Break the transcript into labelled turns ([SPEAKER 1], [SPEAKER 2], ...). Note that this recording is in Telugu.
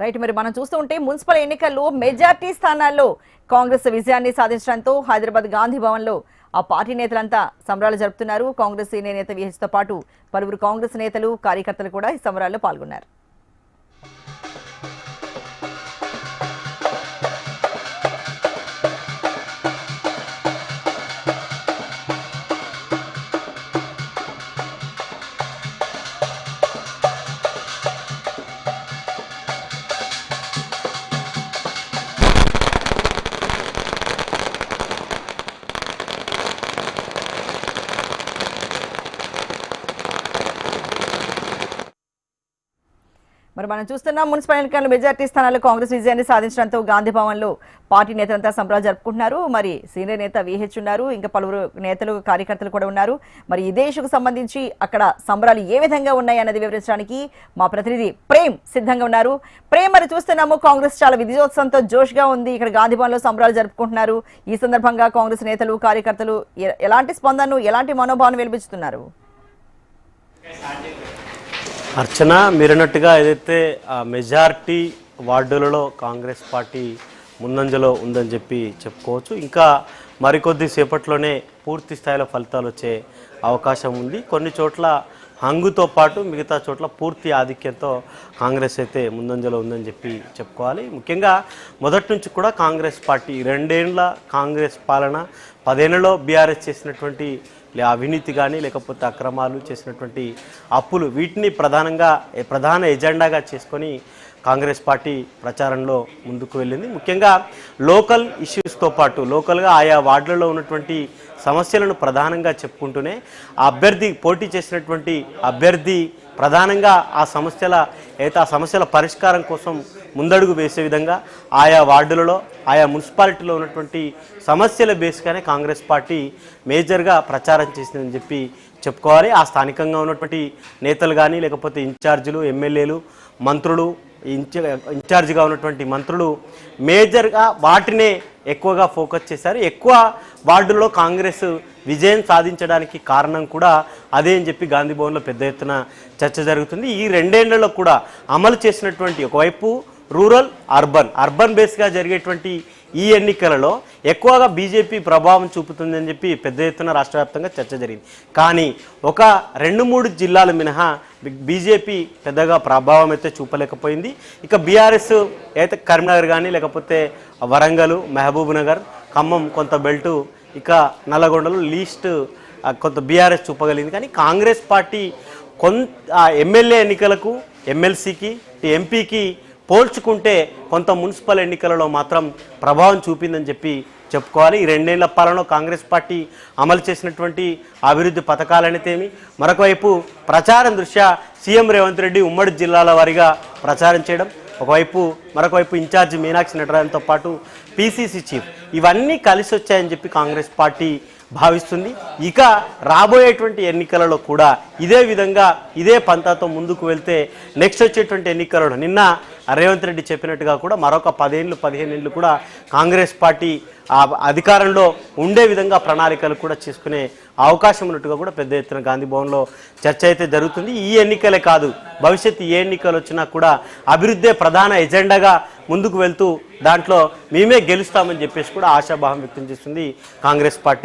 [SPEAKER 1] రైట్. మరి మనం చూస్తూ ఉంటే మున్సిపల్ ఎన్నికల్లో మెజార్టీ స్థానాల్లో కాంగ్రెస్ విజయాన్ని సాధించడంతో హైదరాబాద్ గాంధీ భవన్ లో ఆ పార్టీ నేతలంతా సంబరాలు జరుపుతున్నారు. కాంగ్రెస్ సీనియర్ నేత విహెచ్ తో పాటు పలువురు కాంగ్రెస్ నేతలు కార్యకర్తలు కూడా ఈ సంబరాల్లో పాల్గొన్నారు. మరి మనం చూస్తున్నాం మున్సిపల్ ఎన్నికల్లో మెజార్టీ స్థానాల్లో కాంగ్రెస్ విజయాన్ని సాధించడంతో గాంధీ భవన్ లో పార్టీ నేతలంతా సంబరాలు జరుపుకుంటున్నారు. మరి సీనియర్ నేత విహెచ్ ఉన్నారు, ఇంకా పలువురు నేతలు కార్యకర్తలు కూడా ఉన్నారు. మరి ఇదే ఇష్యూకు సంబంధించి అక్కడ సంబరాలు ఏ విధంగా ఉన్నాయి అన్నది వివరించడానికి మా ప్రతినిధి ప్రేమ్ సిద్ధంగా ఉన్నారు. ప్రేమ్, మరి చూస్తున్నాము కాంగ్రెస్ చాలా విజయోత్సవంతో జోష్ గా ఉంది. ఇక్కడ గాంధీ భవన్ లో సంబరాలు జరుపుకుంటున్నారు. ఈ సందర్భంగా కాంగ్రెస్ నేతలు కార్యకర్తలు ఎలాంటి స్పందనను ఎలాంటి మనోభావాన్ని వెలిపిస్తున్నారు?
[SPEAKER 2] అర్చన, మీరన్నట్టుగా ఏదైతే మెజార్టీ వార్డులలో కాంగ్రెస్ పార్టీ ముందంజలో ఉందని చెప్పుకోవచ్చు. ఇంకా మరికొద్ది సేపట్లోనే పూర్తి స్థాయిలో ఫలితాలు వచ్చే అవకాశం ఉంది. కొన్ని చోట్ల హంగుతో పాటు మిగతా చోట్ల పూర్తి ఆధిక్యంతో కాంగ్రెస్ అయితే ముందంజలో ఉందని చెప్పుకోవాలి. ముఖ్యంగా మొదటి నుంచి కూడా కాంగ్రెస్ పార్టీ 2 ఏళ్ల కాంగ్రెస్ పాలన, 10 ఏళ్లలో బీఆర్ఎస్ చేసినటువంటి అవినీతి కానీ లేకపోతే అక్రమాలు చేసినటువంటి అప్పులు, వీటిని ప్రధాన ఎజెండాగా చేసుకొని కాంగ్రెస్ పార్టీ ప్రచారంలో ముందుకు వెళ్ళింది. ముఖ్యంగా లోకల్ ఇష్యూస్తో పాటు లోకల్గా ఆయా వార్డులలో ఉన్నటువంటి సమస్యలను ప్రధానంగా చెప్పుకుంటూనే పోటీ చేసినటువంటి అభ్యర్థి ప్రధానంగా ఆ సమస్యల పరిష్కారం కోసం ముందడుగు వేసే విధంగా ఆయా వార్డులలో ఆయా మున్సిపాలిటీలో ఉన్నటువంటి సమస్యల బేస్గానే కాంగ్రెస్ పార్టీ మేజర్గా ప్రచారం చేసిందని చెప్పుకోవాలి. ఆ స్థానికంగా ఉన్నటువంటి నేతలు కానీ లేకపోతే ఇన్ఛార్జీలు, ఎమ్మెల్యేలు, మంత్రులు, ఇన్ఛార్జిగా ఉన్నటువంటి మంత్రులు మేజర్గా వాటినే ఎక్కువగా ఫోకస్ చేశారు. ఎక్కువ వార్డుల్లో కాంగ్రెస్ విజయం సాధించడానికి కారణం కూడా అదే అని గాంధీ భవన్లో పెద్ద ఎత్తున చర్చ జరుగుతుంది. ఈ 2 ఏళ్లలో కూడా అమలు చేసినటువంటి ఒకవైపు రూరల్, అర్బన్ బేస్గా జరిగేటువంటి ఈ ఎన్నికలలో ఎక్కువగా బీజేపీ ప్రభావం చూపుతుందని పెద్ద ఎత్తున రాష్ట్ర వ్యాప్తంగా చర్చ జరిగింది. కానీ ఒక 2-3 జిల్లాలు మినహా బీజేపీ పెద్దగా ప్రభావం అయితే చూపలేకపోయింది. ఇక బీఆర్ఎస్ అయితే కరీంనగర్ కానీ లేకపోతే వరంగల్, మహబూబ్ నగర్, ఖమ్మం కొంత బెల్టు, ఇక నల్లగొండలో లీస్ట్ కొంత బీఆర్ఎస్ చూపగలిగింది. కానీ కాంగ్రెస్ పార్టీ ఎమ్మెల్యే ఎన్నికలకు, ఎమ్మెల్సీకి, ఎంపీకి పోల్చుకుంటే కొంత మున్సిపల్ ఎన్నికలలో మాత్రం ప్రభావం చూపిందని చెప్పుకోవాలి. ఈ 2 ఏళ్ల పాలనలో కాంగ్రెస్ పార్టీ అమలు చేసినటువంటి అభివృద్ధి పథకాలనేతేమి, మరొకవైపు ప్రచారం దృష్ట్యా సీఎం రేవంత్ రెడ్డి ఉమ్మడి జిల్లాల వారీగా ప్రచారం చేయడం, మరొకవైపు ఇన్ఛార్జి మీనాక్షి నటరాజన్తో పాటు పీసీసీ చీఫ్, ఇవన్నీ కలిసి వచ్చాయని కాంగ్రెస్ పార్టీ భావిస్తుంది. ఇక రాబోయేటువంటి ఎన్నికలలో కూడా ఇదే విధంగా ఇదే పంతాతో ముందుకు వెళ్తే నెక్స్ట్ వచ్చేటువంటి ఎన్నికలలో నిన్న రేవంత్ రెడ్డి చెప్పినట్టుగా కూడా మరొక 10 ఏళ్ళు 15 ఏళ్ళు కూడా కాంగ్రెస్ పార్టీ అధికారంలో ఉండే విధంగా ప్రణాళికలు కూడా చేసుకునే అవకాశం ఉన్నట్టుగా కూడా పెద్ద ఎత్తున గాంధీ భవన్లో చర్చ అయితే జరుగుతుంది. ఈ ఎన్నికలే కాదు, భవిష్యత్తు ఏ ఎన్నికలు వచ్చినా కూడా అభివృద్ధే ప్రధాన ఎజెండాగా ముందుకు వెళ్తూ దాంట్లో మేమే గెలుస్తామని కూడా ఆశాభావం వ్యక్తం చేస్తుంది కాంగ్రెస్ పార్టీ.